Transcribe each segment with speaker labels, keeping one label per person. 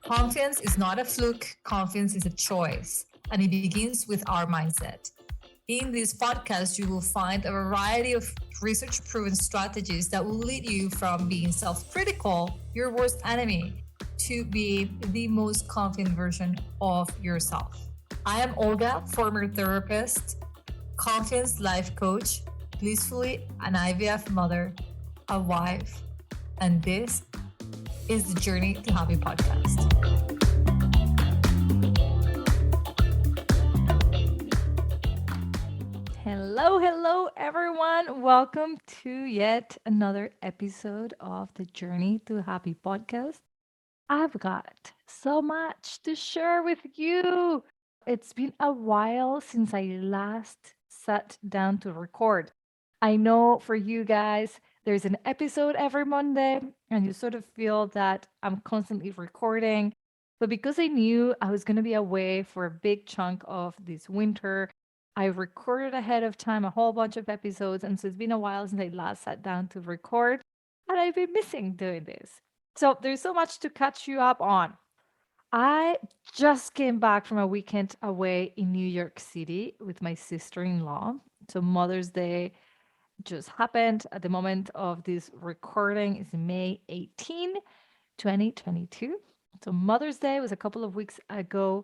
Speaker 1: Confidence is not a fluke, confidence is a choice, and it begins with our mindset. In this podcast, you will find a variety of research proven strategies that will lead you from being self critical, your worst enemy, to being the most confident version of yourself. I am Olga, former therapist, confidence life coach, blissfully an IVF mother, a wife, and this is the Journey to Happy podcast.
Speaker 2: Hello, everyone. Welcome to yet another episode of the Journey to Happy podcast. I've got so much to share with you. It's been a while since I last sat down to record. I know for you guys, there's an episode every Monday, and you sort of feel that I'm constantly recording. But because I knew I was going to be away for a big chunk of this winter, I recorded ahead of time a whole bunch of episodes. And so it's been a while since I last sat down to record, and I've been missing doing this. So there's so much to catch you up on. I just came back from a weekend away in New York City with my sister in law. So Mother's Day just happened at the moment of this recording is May 18, 2022. So Mother's Day was a couple of weeks ago.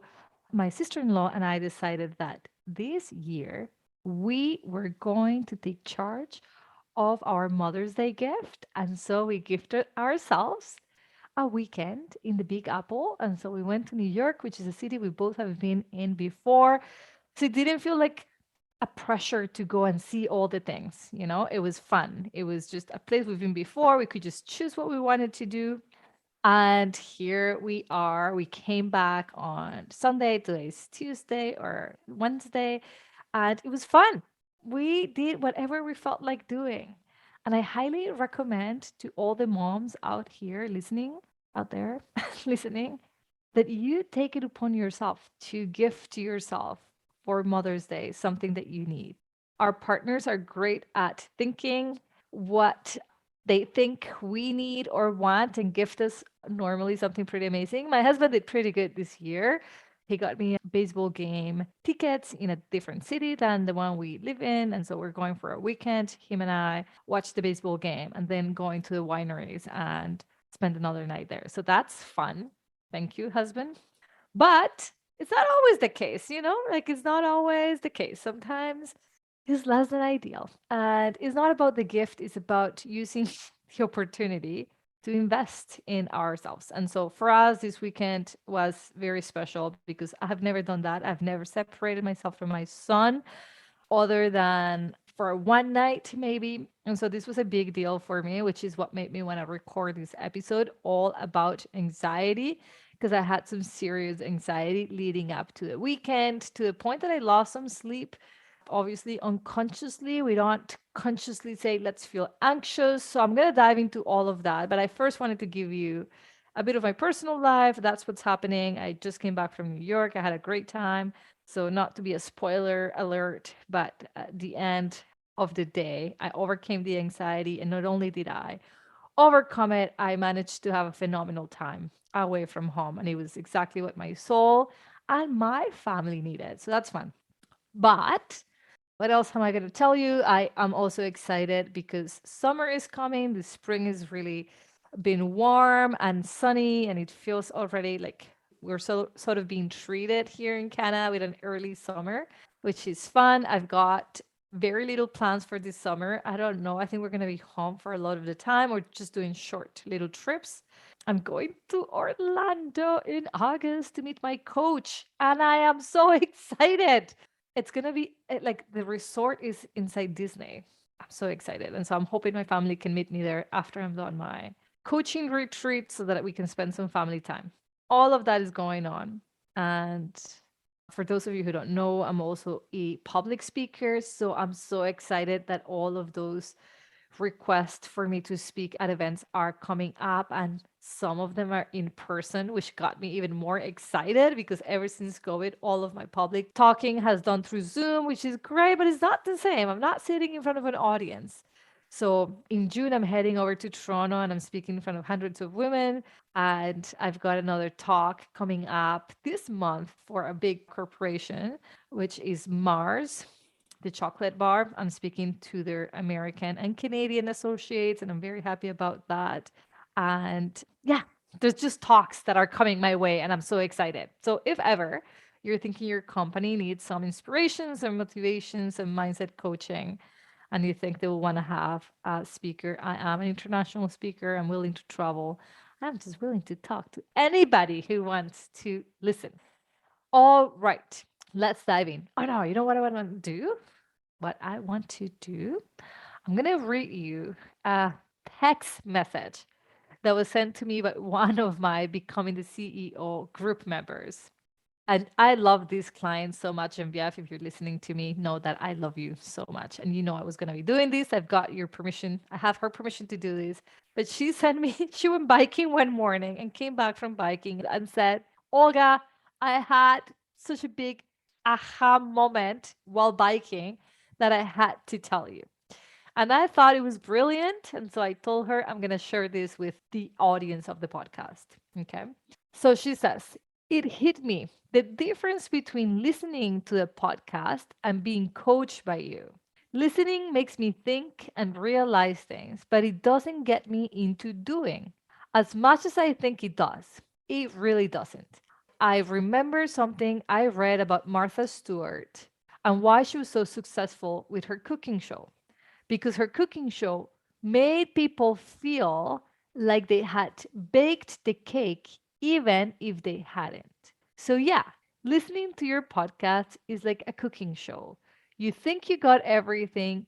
Speaker 2: My sister-in-law and I decided that this year we were going to take charge of our Mother's Day gift. And so we gifted ourselves a weekend in the Big Apple. And so we went to New York, which is a city we both have been in before. So it didn't feel like a pressure to go and see all the things. It was fun. It was just a place we've been before. We could just choose what we wanted to do. And here we are. We came back on Sunday. Today's Tuesday or Wednesday. And it was fun. We did whatever we felt like doing. And I highly recommend to all the moms out here listening, out there listening, that you take it upon yourself to gift to yourself for Mother's Day something that you need. Our partners are great at thinking what they think we need or want and gift us normally something pretty amazing. My husband did pretty good this year. He got me a baseball game tickets in a different city than the one we live in. And so we're going for a weekend. Him and I watch the baseball game and then going to the wineries and spend another night there. So that's fun. Thank you, husband. But it's not always the case, Like it's not always the case. Sometimes it's less than ideal. And it's not about the gift, it's about using the opportunity to invest in ourselves. And so for us, this weekend was very special because I have never done that. I've never separated myself from my son other than for one night, maybe. And so this was a big deal for me, which is what made me want to record this episode all about anxiety. Because I had some serious anxiety leading up to the weekend to the point that I lost some sleep. Obviously, unconsciously, we don't consciously say, let's feel anxious. So I'm going to dive into all of that. But I first wanted to give you a bit of my personal life. That's what's happening. I just came back from New York. I had a great time. So, not to be a spoiler alert, but at the end of the day, I overcame the anxiety. And not only did I overcome it, I managed to have a phenomenal time away from home. And it was exactly what my soul and my family needed. So, that's fun. But what else am I going to tell you? I am also excited because summer is coming. The spring has really been warm and sunny, and it feels already like we're sort of being treated here in Canada with an early summer, which is fun. I've got very little plans for this summer. I don't know. I think we're going to be home for a lot of the time or just doing short little trips. I'm going to Orlando in August to meet my coach, and I am so excited. It's going to be like the resort is inside Disney. I'm so excited. And so I'm hoping my family can meet me there after I'm done my coaching retreat so that we can spend some family time. All of that is going on. And for those of you who don't know, I'm also a public speaker. So I'm so excited that all of those requests for me to speak at events are coming up, and some of them are in person, which got me even more excited because ever since COVID, all of my public talking has done through Zoom, which is great, but it's not the same. I'm not sitting in front of an audience. So in June, I'm heading over to Toronto and I'm speaking in front of hundreds of women. And I've got another talk coming up this month for a big corporation, which is Mars, the chocolate bar. I'm speaking to their American and Canadian associates, and I'm very happy about that. And yeah, there's just talks that are coming my way, and I'm so excited. So if ever you're thinking your company needs some inspiration, some motivation, some mindset coaching, and you think they will want to have a speaker, I am an international speaker. I'm willing to travel. I'm just willing to talk to anybody who wants to listen. All right, let's dive in. Oh no, you know what I want to do? What I want to do? I'm going to read you a text message that was sent to me by one of my Becoming the CEO group members. And I love these clients so much. And BF, if you're listening to me, know that I love you so much. And you know I was going to be doing this. I've got your permission. I have her permission to do this. But she sent me, she went biking one morning and came back from biking and said, Olga, I had such a big aha moment while biking that I had to tell you. And I thought it was brilliant. And so I told her I'm going to share this with the audience of the podcast. Okay. So she says, it hit me the difference between listening to a podcast and being coached by you. Listening makes me think and realize things, but it doesn't get me into doing as much as I think it does. It really doesn't. I remember something I read about Martha Stewart and why she was so successful with her cooking show, because her cooking show made people feel like they had baked the cake even if they hadn't. So, yeah, listening to your podcast is like a cooking show. You think you got everything,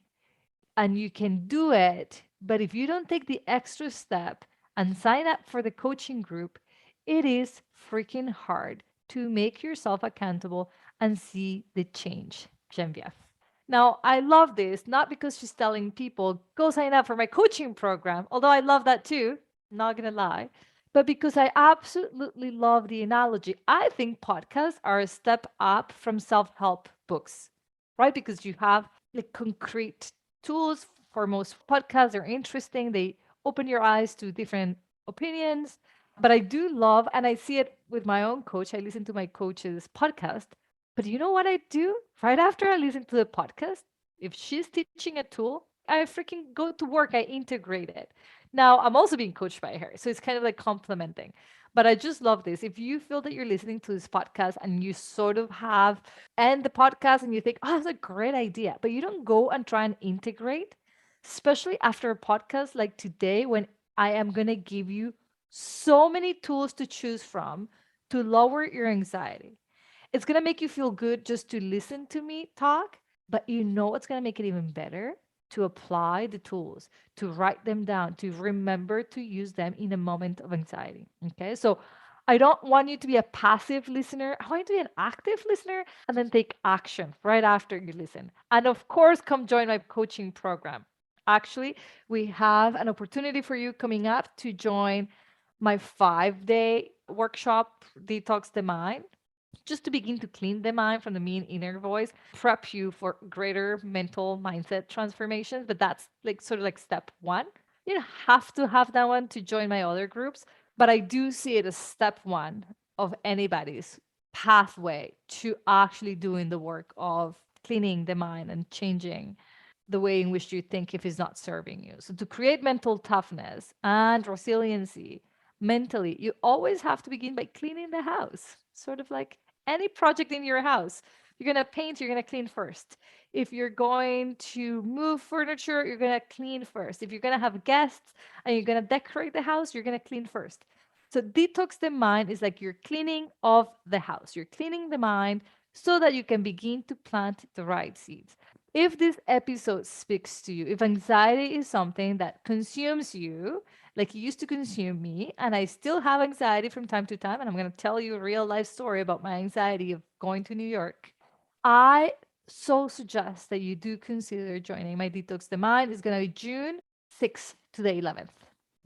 Speaker 2: and you can do it. But if you don't take the extra step and sign up for the coaching group, it is freaking hard to make yourself accountable and see the change, Genevieve. Now, I love this, not because she's telling people, go sign up for my coaching program, although I love that too, not gonna lie, but because I absolutely love the analogy. I think podcasts are a step up from self help books, right? Because you have like concrete tools. For most podcasts, they're interesting. They open your eyes to different opinions. But I do love, and I see it with my own coach. I listen to my coach's podcast. But you know what I do? Right after I listen to the podcast, if she's teaching a tool, I freaking go to work, I integrate it. Now, I'm also being coached by her. So it's kind of like complementing. But I just love this. If you feel that you're listening to this podcast and you sort of have end the podcast and you think, oh, that's a great idea, but you don't go and try and integrate, especially after a podcast like today, when I am going to give you so many tools to choose from to lower your anxiety. It's going to make you feel good just to listen to me talk, but you know what's going to make it even better? To apply the tools, to write them down, to remember to use them in a moment of anxiety. Okay. So I don't want you to be a passive listener. I want you to be an active listener and then take action right after you listen. And of course, come join my coaching program. Actually, we have an opportunity for you coming up to join my 5-day workshop, Detox the Mind, just to begin to clean the mind from the mean inner voice, prep you for greater mental mindset transformations. But that's like sort of like step one. You don't have to have that one to join my other groups, but I do see it as step one of anybody's pathway to actually doing the work of cleaning the mind and changing the way in which you think if it's not serving you. So to create mental toughness and resiliency mentally, you always have to begin by cleaning the house, sort of like any project in your house. You're going to paint, you're going to clean first. If you're going to move furniture, you're going to clean first. If you're going to have guests and you're going to decorate the house, you're going to clean first. So detox the mind is like you're cleaning of the house. You're cleaning the mind so that you can begin to plant the right seeds. If this episode speaks to you, if anxiety is something that consumes you, like it used to consume me, and I still have anxiety from time to time, and I'm going to tell you a real life story about my anxiety of going to New York, I so suggest that you do consider joining my Detox the Mind. It's going to be June 6th to the 11th,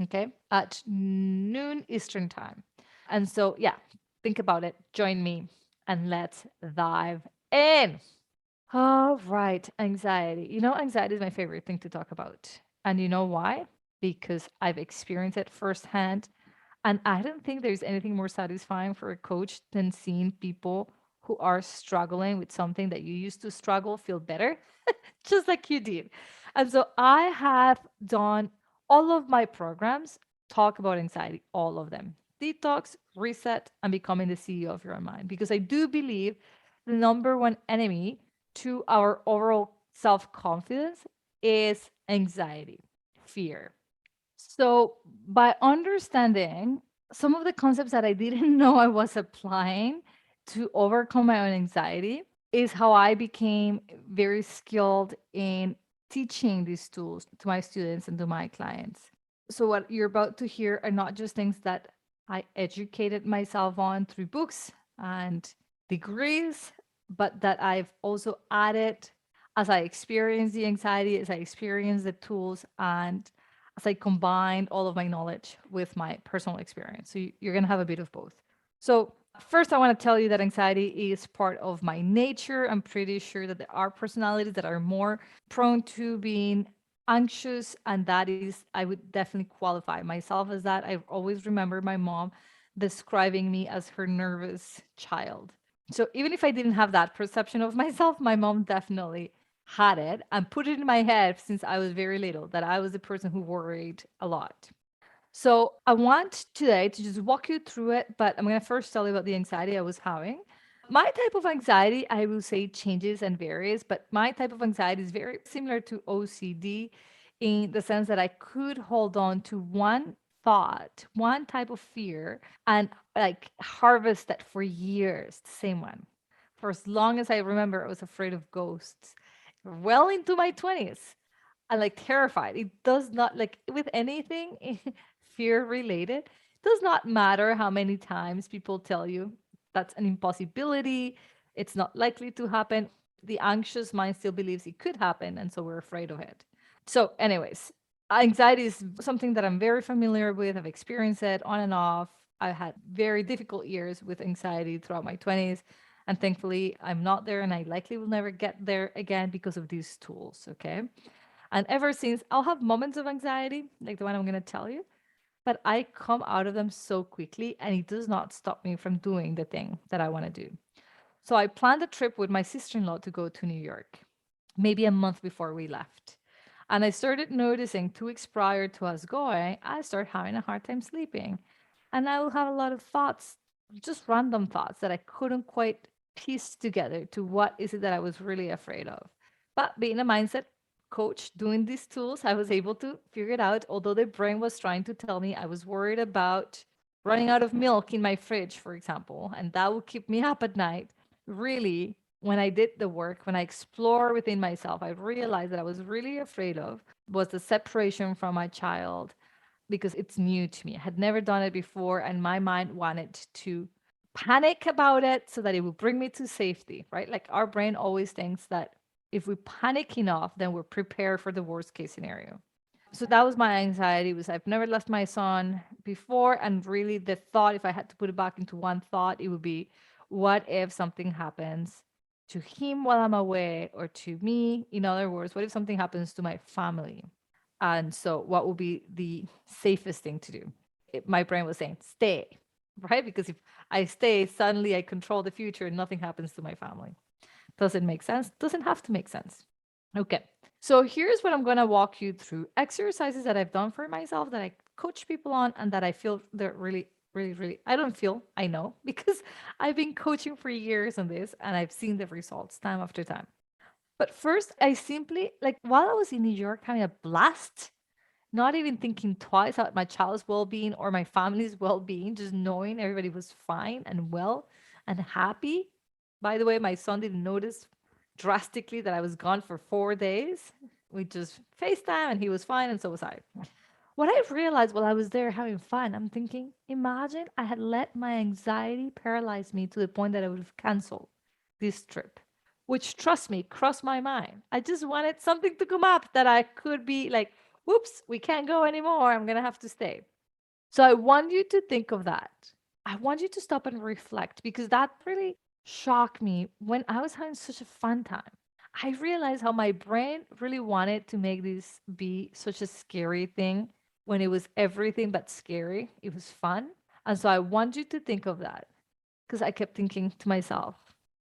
Speaker 2: okay, at noon Eastern time. And so, yeah, think about it. Join me and let's dive in. All right, anxiety. You know, anxiety is my favorite thing to talk about. And you know why? Because I've experienced it firsthand. And I don't think there's anything more satisfying for a coach than seeing people who are struggling with something that you used to struggle feel better, just like you did. And so I have done all of my programs talk about anxiety, all of them. Detox, reset, and becoming the CEO of your own mind. Because I do believe the number one enemy to our overall self confidence is anxiety, fear. So, by understanding some of the concepts that I didn't know I was applying to overcome my own anxiety, is how I became very skilled in teaching these tools to my students and to my clients. So, what you're about to hear are not just things that I educated myself on through books and degrees, but that I've also added as I experience the anxiety, as I experience the tools, and as I combined all of my knowledge with my personal experience. So you're going to have a bit of both. So, first, I want to tell you that anxiety is part of my nature. I'm pretty sure that there are personalities that are more prone to being anxious, and that is, I would definitely qualify myself as that. I always remember my mom describing me as her nervous child. So, even if I didn't have that perception of myself, my mom definitely had it and put it in my head since I was very little that I was the person who worried a lot. So I want today to just walk you through it, but I'm going to first tell you about the anxiety I was having. My type of anxiety, I will say, changes and varies, but my type of anxiety is very similar to OCD in the sense that I could hold on to one thought, one type of fear, and like harvest that for years, the same one. For as long as I remember, I was afraid of ghosts. Well into my 20s. I like terrified. It does not like with anything fear related. It does not matter how many times people tell you that's an impossibility. It's not likely to happen. The anxious mind still believes it could happen, and so we're afraid of it. So, anyways, anxiety is something that I'm very familiar with. I've experienced it on and off. I had very difficult years with anxiety throughout my 20s. And thankfully, I'm not there, and I likely will never get there again because of these tools. Okay. And ever since, I'll have moments of anxiety, like the one I'm going to tell you, but I come out of them so quickly, and it does not stop me from doing the thing that I want to do. So I planned a trip with my sister in law to go to New York, maybe a month before we left. And I started noticing 2 weeks prior to us going, I started having a hard time sleeping. And I will have a lot of thoughts, just random thoughts that I couldn't quite piece together to what is it that I was really afraid of. But being a mindset coach doing these tools, I was able to figure it out. Although the brain was trying to tell me I was worried about running out of milk in my fridge, for example, and that would keep me up at night. Really, when I did the work, when I explore within myself, I realized that I was really afraid of was the separation from my child because it's new to me. I had never done it before, and my mind wanted to panic about it so that it would bring me to safety, right? Like our brain always thinks that if we panic enough, then we're prepared for the worst case scenario. So that was my anxiety was I've never left my son before, and really the thought, if I had to put it back into one thought, it would be what if something happens to him while I'm away or to me? In other words, what if something happens to my family? And so what would be the safest thing to do? My brain was saying stay, right? Because if I stay, suddenly I control the future and nothing happens to my family. Does it make sense? Doesn't have to make sense. Okay. So here's what I'm going to walk you through exercises that I've done for myself that I coach people on and that I feel they're really, really, really, I don't feel, I know, because I've been coaching for years on this and I've seen the results time after time. But first, I simply, like, while I was in New York having a blast, not even thinking twice about my child's well being or my family's well being, just knowing everybody was fine and well and happy. By the way, my son didn't notice drastically that I was gone for 4 days. We just FaceTime and he was fine, and so was I. What I realized while I was there having fun, I'm thinking, imagine I had let my anxiety paralyze me to the point that I would have canceled this trip, which, trust me, crossed my mind. I just wanted something to come up that I could be like, whoops, we can't go anymore. I'm going to have to stay. So I want you to think of that. I want you to stop and reflect because that really shocked me when I was having such a fun time. I realized how my brain really wanted to make this be such a scary thing when it was everything but scary. It was fun. And so I want you to think of that because I kept thinking to myself,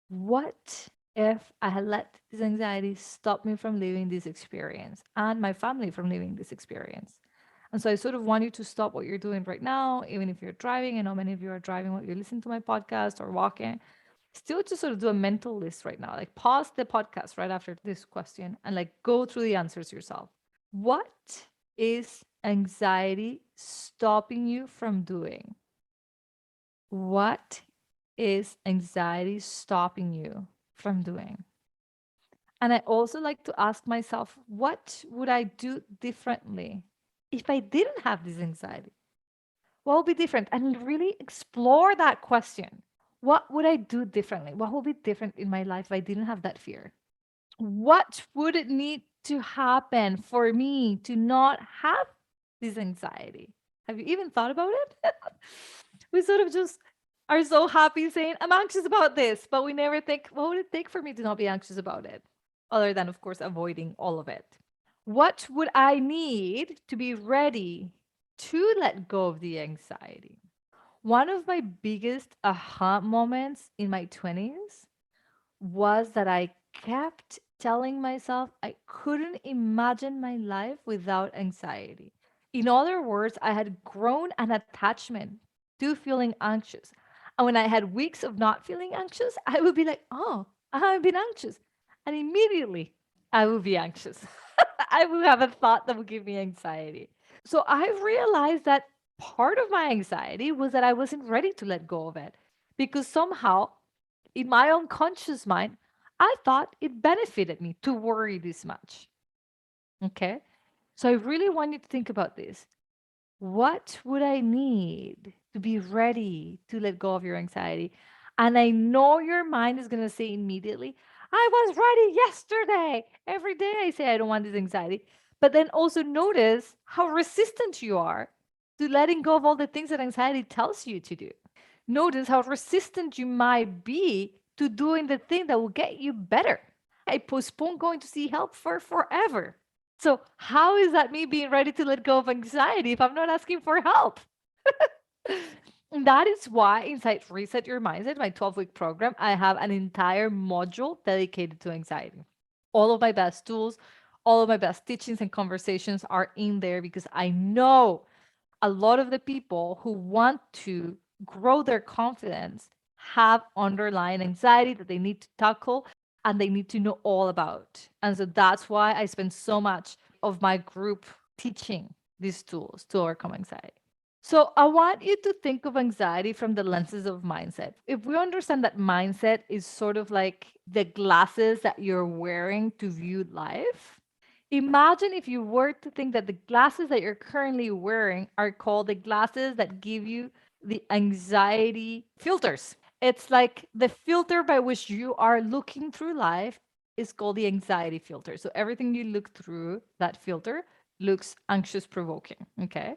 Speaker 2: what if I had let this anxiety stop me from living this experience and my family from living this experience? And so I sort of want you to stop what you're doing right now, even if you're driving. I know many of you are driving while you're listening to my podcast or walking. Still just sort of do a mental list right now. Like pause the podcast right after this question and like go through the answers yourself. What is anxiety stopping you from doing? What is anxiety stopping you from doing? And I also like to ask myself, what would I do differently if I didn't have this anxiety? What would be different? And really explore that question. What would I do differently? What would be different in my life if I didn't have that fear? What would it need to happen for me to not have this anxiety? Have you even thought about it? We sort of just are so happy saying, I'm anxious about this, but we never think, what would it take for me to not be anxious about it? Other than, of course, avoiding all of it. What would I need to be ready to let go of the anxiety? One of my biggest aha moments in my 20s was that I kept telling myself I couldn't imagine my life without anxiety. In other words, I had grown an attachment to feeling anxious. And when I had weeks of not feeling anxious, I would be like, oh, I haven't been anxious. And immediately I would be anxious. I would have a thought that would give me anxiety. So I realized that part of my anxiety was that I wasn't ready to let go of it because somehow in my unconscious mind, I thought it benefited me to worry this much. Okay. So I really want you to think about this. What would I need to be ready to let go of your anxiety? And I know your mind is going to say immediately, I was ready yesterday. Every day I say I don't want this anxiety. But then also notice how resistant you are to letting go of all the things that anxiety tells you to do. Notice how resistant you might be to doing the thing that will get you better. I postpone going to see help for forever. So, how is that me being ready to let go of anxiety if I'm not asking for help? And that is why inside Reset Your Mindset, my 12-week program, I have an entire module dedicated to anxiety. All of my best tools, all of my best teachings and conversations are in there because I know a lot of the people who want to grow their confidence have underlying anxiety that they need to tackle and they need to know all about. And so that's why I spend so much of my group teaching these tools to overcome anxiety. So I want you to think of anxiety from the lenses of mindset. If we understand that mindset is sort of like the glasses that you're wearing to view life, imagine if you were to think that the glasses that you're currently wearing are called the glasses that give you the anxiety filters. It's like the filter by which you are looking through life is called the anxiety filter. So everything you look through that filter looks anxious provoking. Okay.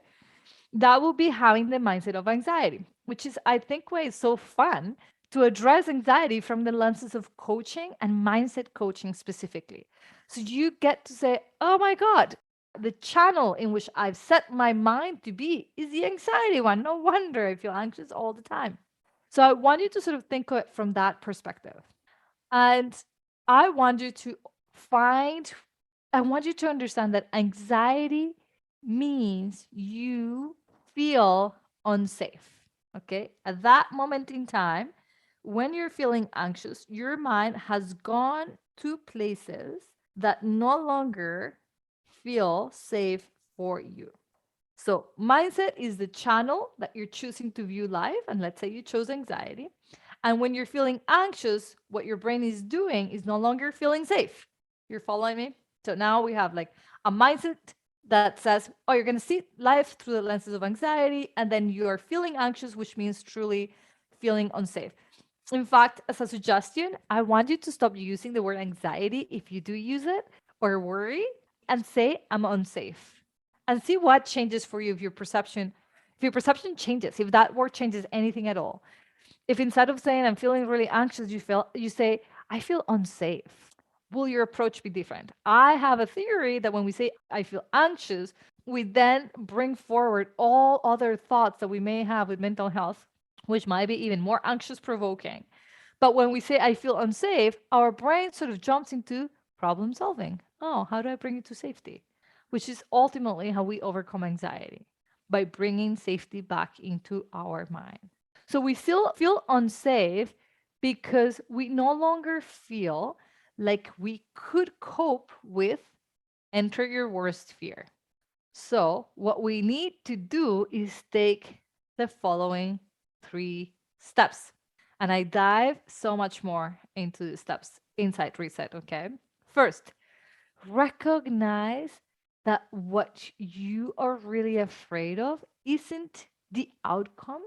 Speaker 2: That will be having the mindset of anxiety, which is, I think, why it's so fun to address anxiety from the lenses of coaching and mindset coaching specifically. So you get to say, oh my God, the channel in which I've set my mind to be is the anxiety one. No wonder I feel anxious all the time. So I want you to sort of think of it from that perspective. And I want you to find, I want you to understand that anxiety means you feel unsafe. Okay. At that moment in time, when you're feeling anxious, your mind has gone to places that no longer feel safe for you. So, mindset is the channel that you're choosing to view life. And let's say you chose anxiety. And when you're feeling anxious, what your brain is doing is no longer feeling safe. You're following me? So now we have like a mindset that says, oh, you're going to see life through the lenses of anxiety. And then you're feeling anxious, which means truly feeling unsafe. In fact, as a suggestion, I want you to stop using the word anxiety if you do use it or worry and say, I'm unsafe and see what changes for you if your perception changes, if that word changes anything at all. If instead of saying I'm feeling really anxious, you say I feel unsafe. will your approach be different? I have a theory that when we say I feel anxious, we then bring forward all other thoughts that we may have with mental health, which might be even more anxious provoking. But when we say I feel unsafe, our brain sort of jumps into problem solving. Oh, how do I bring it to safety? Which is ultimately how we overcome anxiety, by bringing safety back into our mind. So we still feel unsafe because we no longer feel like we could cope with enter your worst fear. So, what we need to do is take the following three steps. And I dive so much more into the steps inside Reset, okay? First, recognize that what you are really afraid of isn't the outcome,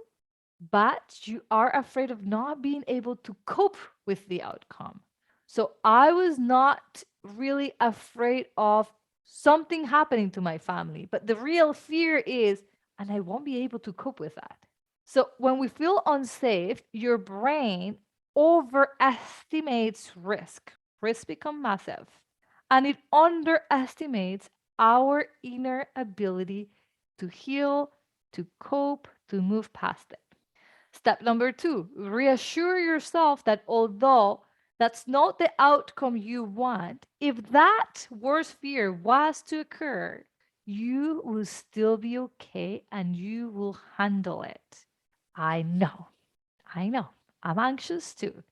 Speaker 2: but you are afraid of not being able to cope with the outcome. So I was not really afraid of something happening to my family, but the real fear is, and I won't be able to cope with that. So when we feel unsafe, your brain overestimates risk. Risk become massive, and it underestimates our inner ability to heal, to cope, to move past it. Step number two, reassure yourself that although that's not the outcome you want, if that worst fear was to occur, you will still be okay and you will handle it. I know, I know. I'm anxious too.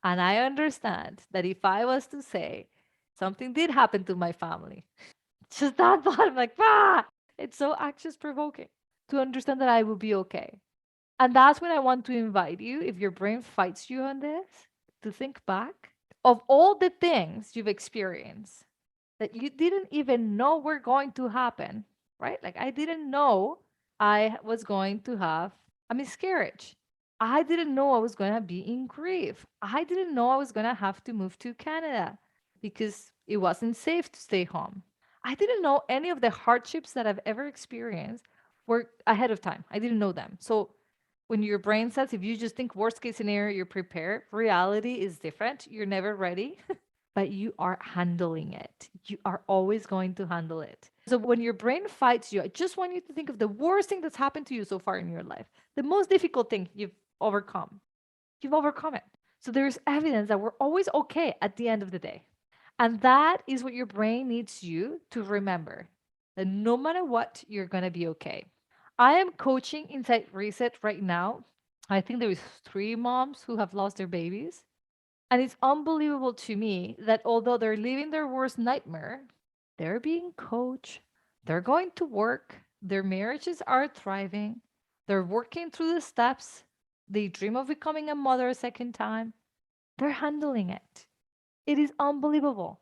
Speaker 2: And I understand that if I was to say something did happen to my family, just that thought, I'm like, ah, it's so anxious provoking to understand that I will be okay. And that's when I want to invite you, if your brain fights you on this, to think back of all the things you've experienced that you didn't even know were going to happen, right? Like, I didn't know I was going to have a miscarriage. I didn't know I was going to be in grief. I didn't know I was going to have to move to Canada because it wasn't safe to stay home. I didn't know any of the hardships that I've ever experienced were ahead of time. I didn't know them. So when your brain says, if you just think worst case scenario, you're prepared, reality is different. You're never ready, but you are handling it. You are always going to handle it. So when your brain fights you, I just want you to think of the worst thing that's happened to you so far in your life, the most difficult thing you've overcome. You've overcome it. So there's evidence that we're always okay at the end of the day. And that is what your brain needs you to remember, that no matter what, you're going to be okay. I am coaching Inside Reset right now. I think there is 3 moms who have lost their babies. And it's unbelievable to me that although they're living their worst nightmare, they're being coached, they're going to work, their marriages are thriving, they're working through the steps, they dream of becoming a mother a second time, they're handling it. It is unbelievable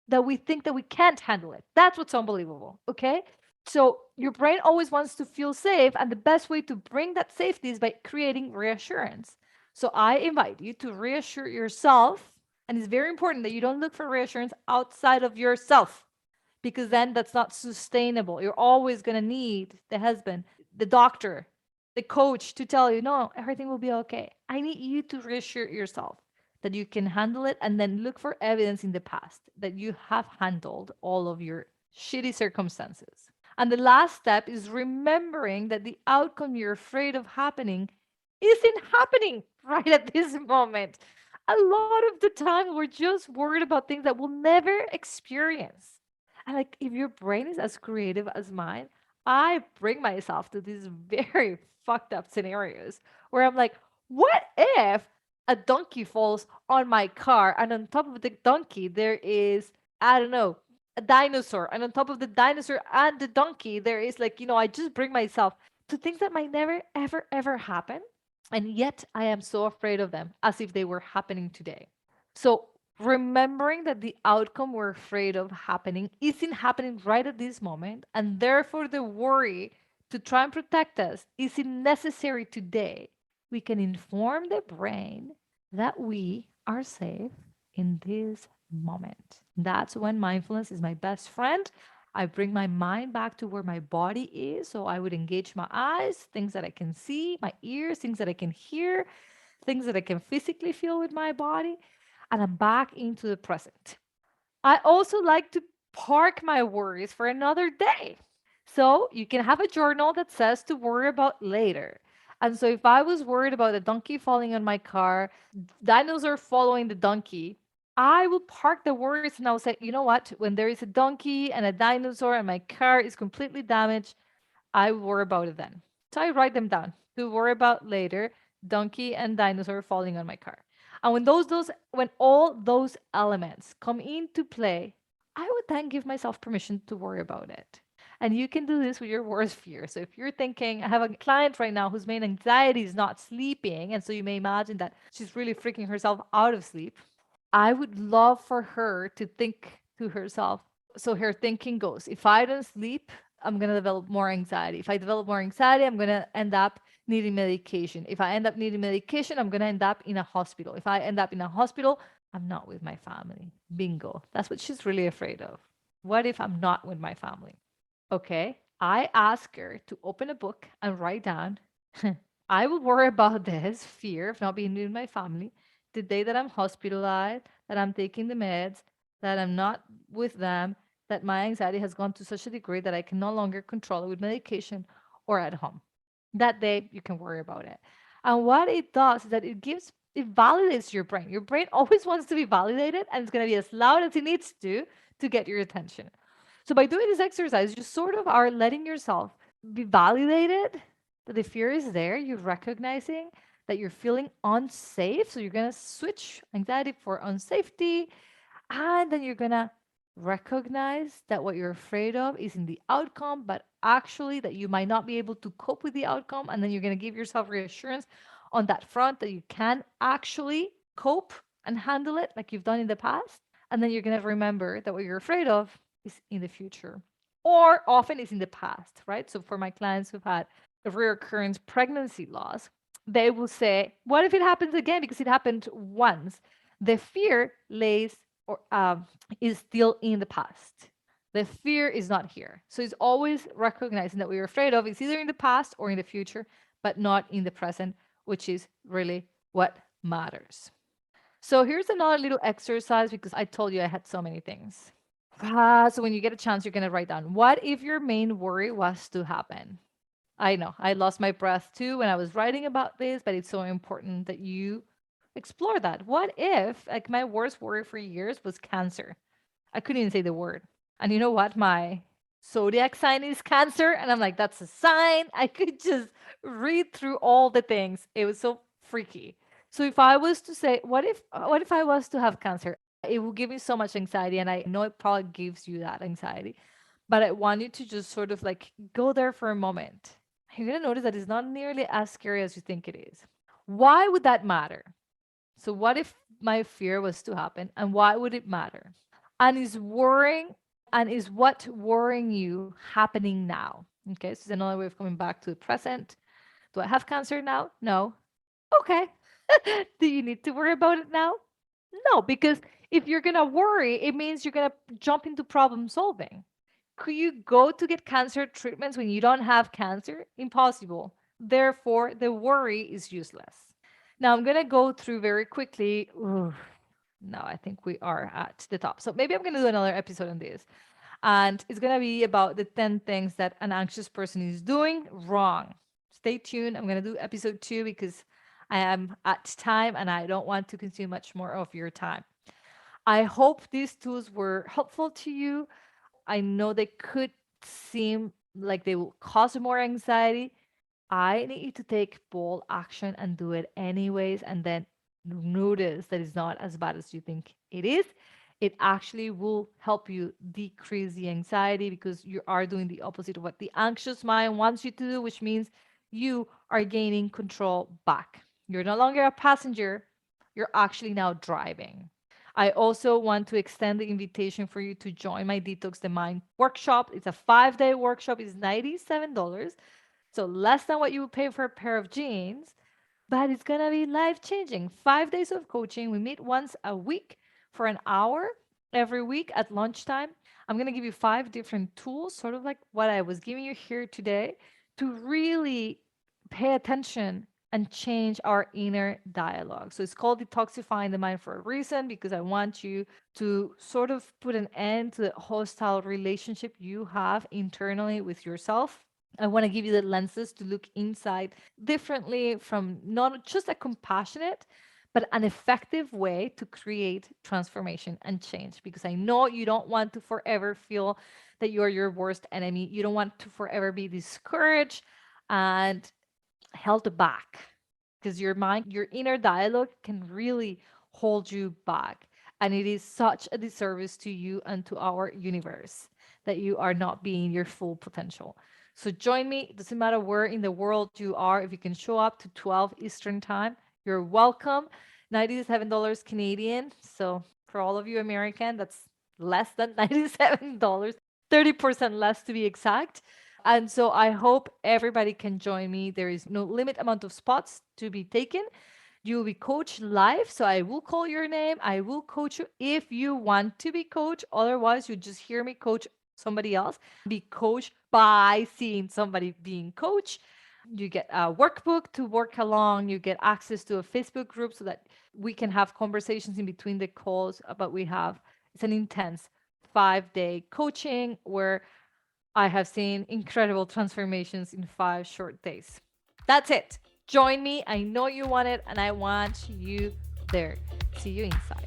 Speaker 2: that we think that we can't handle it. That's what's unbelievable. Okay. So your brain always wants to feel safe. And the best way to bring that safety is by creating reassurance. So I invite you to reassure yourself. And it's very important that you don't look for reassurance outside of yourself, because then that's not sustainable. You're always going to need the husband, the doctor, the coach to tell you, no, everything will be okay. I need you to reassure yourself that you can handle it, and then look for evidence in the past that you have handled all of your shitty circumstances. And the last step is remembering that the outcome you're afraid of happening isn't happening right at this moment. A lot of the time, we're just worried about things that we'll never experience. And like, if your brain is as creative as mine, I bring myself to these very fucked up scenarios where I'm like, what if a donkey falls on my car and on top of the donkey there is, I don't know, a dinosaur, and on top of the dinosaur and the donkey there is, like, I just bring myself to things that might never ever ever happen, and yet I am so afraid of them as if they were happening today. So remembering that the outcome we're afraid of happening isn't happening right at this moment, and therefore the worry to try and protect us isn't necessary today, we can inform the brain that we are safe in this moment. That's when mindfulness is my best friend. I bring my mind back to where my body is. So I would engage my eyes, things that I can see, my ears, things that I can hear, things that I can physically feel with my body, and I'm back into the present. I also like to park my worries for another day. So you can have a journal that says to worry about later. And so if I was worried about a donkey falling on my car, dinosaur following the donkey, I will park the worries and I'll say, you know what? When there is a donkey and a dinosaur and my car is completely damaged, I worry about it then. So I write them down to worry about later, donkey and dinosaur falling on my car. And when all those elements come into play, I would then give myself permission to worry about it. And you can do this with your worst fear. So if you're thinking, I have a client right now whose main anxiety is not sleeping, and so you may imagine that she's really freaking herself out of sleep. I would love for her to think to herself. So her thinking goes, if I don't sleep, I'm going to develop more anxiety. If I develop more anxiety, I'm going to end up needing medication. If I end up needing medication, I'm going to end up in a hospital. If I end up in a hospital, I'm not with my family. Bingo. That's what she's really afraid of. What if I'm not with my family? Okay. I ask her to open a book and write down I will worry about this fear of not being with my family the day that I'm hospitalized, that I'm taking the meds, that I'm not with them, that my anxiety has gone to such a degree that I can no longer control it with medication or at home. That day, you can worry about it. And what it does is that it validates your brain. Your brain always wants to be validated and it's going to be as loud as it needs to get your attention. So by doing this exercise, you sort of are letting yourself be validated that the fear is there. You're recognizing that you're feeling unsafe. So you're going to switch anxiety for unsafety. And then you're going to recognize that what you're afraid of is in the outcome, but actually that you might not be able to cope with the outcome. And then you're going to give yourself reassurance on that front that you can actually cope and handle it like you've done in the past. And then you're going to remember that what you're afraid of is in the future or often is in the past, right? So for my clients who've had a reoccurrence pregnancy loss, they will say, what if it happens again? Because it happened once. The fear lays or is still in the past. The fear is not here. So it's always recognizing that we're afraid of is either in the past or in the future, but not in the present, which is really what matters. So here's another little exercise because I told you I had so many things. So when you get a chance, you're going to write down what if your main worry was to happen? I know I lost my breath too when I was writing about this, but it's so important that you explore that. What if, like, my worst worry for years was cancer? I couldn't even say the word. And you know what? My zodiac sign is Cancer. And I'm like, that's a sign. I could just read through all the things. It was so freaky. So if I was to say, what if I was to have cancer? It will give me so much anxiety. And I know it probably gives you that anxiety. But I want you to just sort of like go there for a moment. You're going to notice that it's not nearly as scary as you think it is. Why would that matter? So, what if my fear was to happen and why would it matter? And is what worrying you happening now? Okay, so it's another way of coming back to the present. Do I have cancer now? No. Okay. Do you need to worry about it now? No, because if you're gonna worry, it means you're gonna jump into problem solving. Could you go to get cancer treatments when you don't have cancer? Impossible. Therefore, the worry is useless. Now, I'm going to go through very quickly. Ooh, no, I think we are at the top. So maybe I'm going to do another episode on this. And it's going to be about the 10 things that an anxious person is doing wrong. Stay tuned. I'm going to do episode 2 because I am at time and I don't want to consume much more of your time. I hope these tools were helpful to you. I know they could seem like they will cause more anxiety. I need you to take bold action and do it anyways, and then notice that it's not as bad as you think it is. It actually will help you decrease the anxiety because you are doing the opposite of what the anxious mind wants you to do, which means you are gaining control back. You're no longer a passenger, you're actually now driving. I also want to extend the invitation for you to join my Detox the Mind workshop. It's a 5-day workshop, it's $97. So less than what you would pay for a pair of jeans, but it's gonna be life changing. 5 days of coaching. We meet once a week for an hour every week at lunchtime. I'm gonna give you 5 different tools, sort of like what I was giving you here today, to really pay attention and change our inner dialogue. So it's called detoxifying the mind for a reason, because I want you to sort of put an end to the hostile relationship you have internally with yourself. I want to give you the lenses to look inside differently, from not just a compassionate, but an effective way to create transformation and change. Because I know you don't want to forever feel that you're your worst enemy. You don't want to forever be discouraged and held back, because your mind, your inner dialogue can really hold you back. And it is such a disservice to you and to our universe that you are not being your full potential. So join me. It doesn't matter where in the world you are. If you can show up to 12 Eastern time, you're welcome. $97 Canadian. So for all of you American, that's less than $97, 30% less to be exact. And so I hope everybody can join me. There is no limit amount of spots to be taken. You will be coached live. So I will call your name. I will coach you if you want to be coached. Otherwise, you just hear me coach somebody else. Be coached by seeing somebody being coached. You get a workbook to work along. You get access to a Facebook group so that we can have conversations in between the calls. But it's an intense 5-day coaching where I have seen incredible transformations in 5 short days. That's it. Join me. I know you want it, and I want you there. See you inside.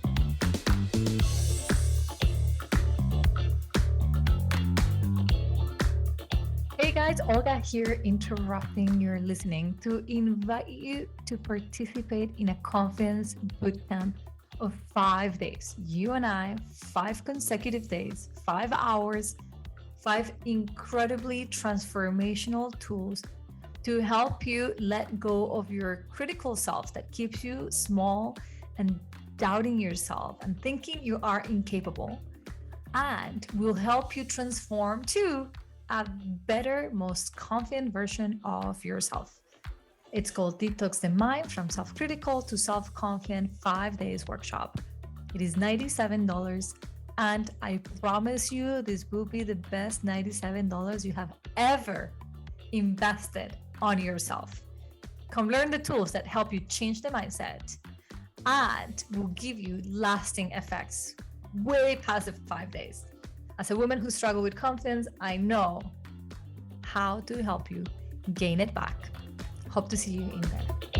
Speaker 1: Hey guys, Olga here, interrupting your listening to invite you to participate in a confidence bootcamp of 5 days. You and I, 5 consecutive days, 5 hours, 5 incredibly transformational tools to help you let go of your critical self that keeps you small and doubting yourself and thinking you are incapable, and will help you transform to a better, most confident version of yourself. It's called Detox the Mind from Self Critical to Self Confident 5 days workshop. It is $97, and I promise you this will be the best $97 you have ever invested on yourself. Come learn the tools that help you change the mindset and will give you lasting effects way past the 5 days. As a woman who struggled with confidence, I know how to help you gain it back. Hope to see you in there.